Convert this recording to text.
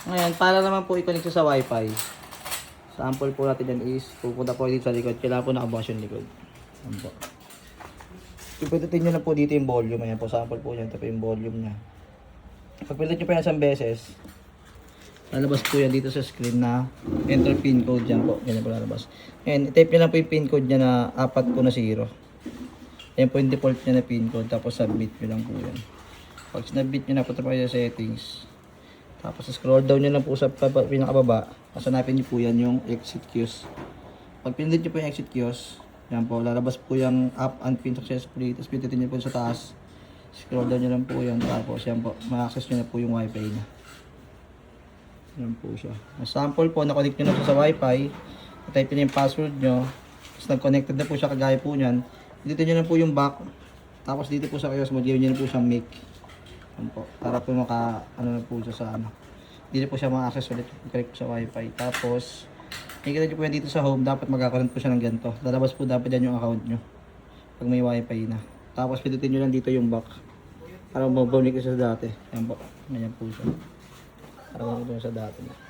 Ngayon, para naman po i-connect sa Wi-Fi. Sample po natin yan is, pupunta po dito sa likod. Kailangan po nakabukas yung likod. Ayan po. Ipindutin nyo na po dito yung volume. Ayan po, sample po yan. Ito po yung volume niya. Pag pindutin nyo po yan isang beses, lalabas po yan dito sa screen na enter pin code dyan po. Ganyan po lalabas. And i-type nyo lang po yung pin code niya na 4 po na 0. Ayan po yung default niya na pin code. Tapos submit nyo lang po yan. Pag sinabit nyo na, punta pa kayo sa settings. Tapos scroll down nyo lang po sa pinakababa. Kasanapin nyo po yan yung exit queues. Pag pinindot nyo po yung exit queues, yan po, lalabas po yung app and pin successfully. Tapos pindutin nyo po sa taas. Scroll down nyo lang po yan. Tapos yan po, ma-access nyo na po yung wifi na. Yan po siya. Sample po, na-connect nyo na po sa wifi. Type nyo yung password nyo. Tapos nag-connected na po siya kagaya po nyan. Dito nyo na po yung back. Tapos dito po sa kiosk, mag-give nyo na po siyang make. Yan po. Para po ano na po siya sa ano. Hindi na po siya ma-access ulit. Connect po sa wifi. Tapos, nakikita nyo po yan dito sa home. Dapat magkakaroon po siya ng ganito. Lalabas po dapat yan yung account nyo. Pag may wifi na. Tapos, pindutin nyo lang dito yung back. Para mabalik ko sa dati. Yan po. Ganyan po siya. Para mabalik ko sa dati.